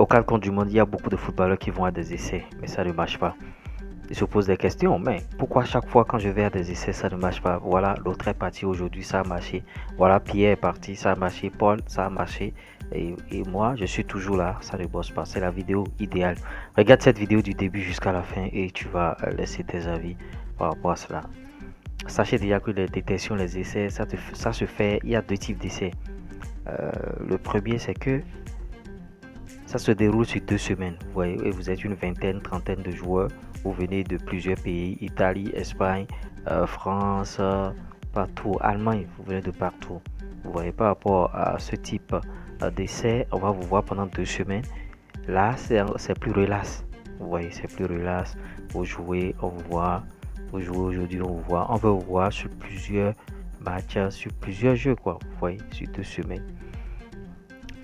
quatre coins du monde, il y a beaucoup de footballeurs qui vont à des essais, mais ça ne marche pas. Ils se posent des questions, mais pourquoi chaque fois quand je vais à des essais, ça ne marche pas? Voilà, l'autre est parti aujourd'hui, ça a marché. Voilà, Pierre est parti, ça a marché. Paul, ça a marché. Et moi, je suis toujours là, ça ne bosse pas. C'est la vidéo idéale. Regarde cette vidéo du début jusqu'à la fin et tu vas laisser tes avis par rapport à cela. Sachez déjà que les détections, les essais, ça se fait. Il y a deux types d'essais. Le premier, c'est que ça se déroule sur 2 semaines. Vous voyez, vous êtes une vingtaine, trentaine de joueurs. Vous venez de plusieurs pays, Italie, Espagne, France, partout, Allemagne, vous venez de partout. Vous voyez, par rapport à ce type d'essai, on va vous voir pendant 2 semaines. Là, c'est plus relax. Vous voyez, c'est plus relax. Vous jouez, on vous voit. Vous jouez aujourd'hui, on vous voit. On veut vous voir sur plusieurs matchs, sur plusieurs jeux, quoi. Vous voyez, sur 2 semaines.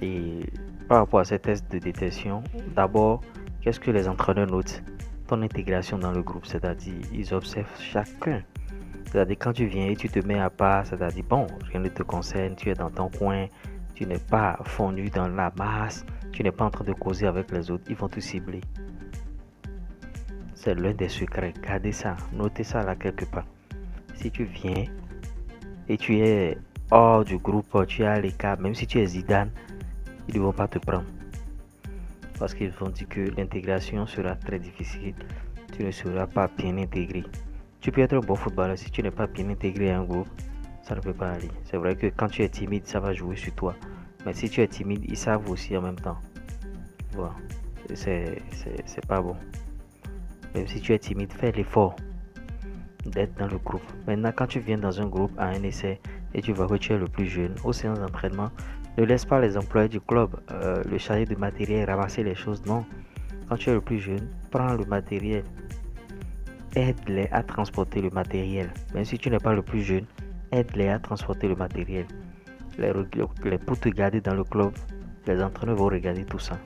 Et par rapport à ces tests de détection, d'abord, qu'est-ce que les entraîneurs notent? Ton intégration dans le groupe, c'est-à-dire ils observent chacun. C'est-à-dire quand tu viens et tu te mets à part, c'est-à-dire bon, rien ne te concerne, tu es dans ton coin, tu n'es pas fondu dans la masse, tu n'es pas en train de causer avec les autres, ils vont te cibler. C'est l'un des secrets, gardez ça, notez ça là quelque part. Si tu viens et tu es hors du groupe, tu es à l'écart, même si tu es Zidane, ils ne vont pas te prendre. Parce qu'ils vont dire que l'intégration sera très difficile. Tu ne seras pas bien intégré. Tu peux être un bon footballeur si tu n'es pas bien intégré à un groupe. Ça ne peut pas aller. C'est vrai que quand tu es timide, ça va jouer sur toi. Mais si tu es timide, ils savent aussi en même temps. Voilà. C'est pas bon. Même si tu es timide, fais l'effort d'être dans le groupe. Maintenant, quand tu viens dans un groupe à un essai et tu vois que tu es le plus jeune, aux séances d'entraînement, ne laisse pas les employés du club, le chargé de matériel, ramasser les choses. Non. Quand tu es le plus jeune, prends le matériel. Aide-les à transporter le matériel. Même si tu n'es pas le plus jeune, aide-les à transporter le matériel. Pour te garder dans le club, les entraîneurs vont regarder tout ça.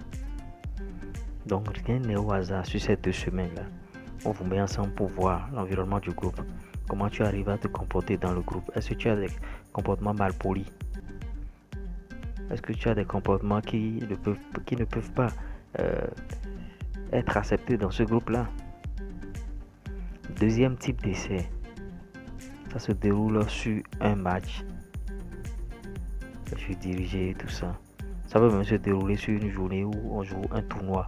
Donc rien n'est au hasard sur ces 2 semaines-là. On vous met ensemble pour voir l'environnement du groupe. Comment tu arrives à te comporter dans le groupe. Est-ce que tu as des comportements mal polis? Est-ce que tu as des comportements qui ne peuvent pas être acceptés dans ce groupe-là? Deuxième type d'essai, ça se déroule sur un match. Je suis dirigé et tout ça. Ça peut même se dérouler sur une journée où on joue un tournoi.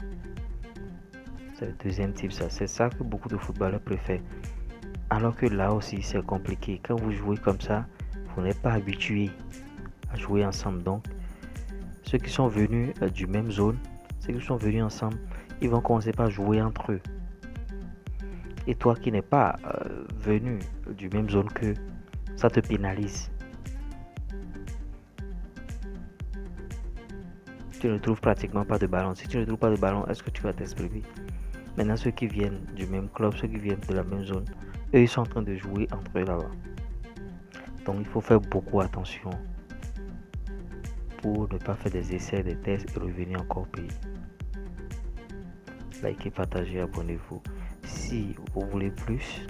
C'est le deuxième type, ça. C'est ça que beaucoup de footballeurs préfèrent. Alors que là aussi, c'est compliqué. Quand vous jouez comme ça, vous n'êtes pas habitué à jouer ensemble. Donc, ceux qui sont venus du même zone, ceux qui sont venus ensemble, ils vont commencer par jouer entre eux. Et toi qui n'es pas venu du même zone qu'eux, ça te pénalise. Tu ne trouves pratiquement pas de ballon. Si tu ne trouves pas de ballon, est-ce que tu vas t'exprimer? Maintenant, ceux qui viennent du même club, ceux qui viennent de la même zone, eux, ils sont en train de jouer entre eux là-bas. Donc, il faut faire beaucoup attention pour ne pas faire des essais, des tests et revenir encore au pays. Likez, partagez, abonnez-vous. Si vous voulez plus,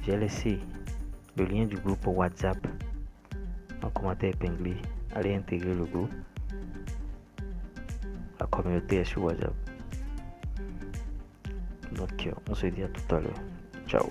j'ai laissé le lien du groupe WhatsApp en commentaire épinglé. Allez intégrer le groupe. La communauté est sur WhatsApp. Donc, on se dit à tout à l'heure. Ciao.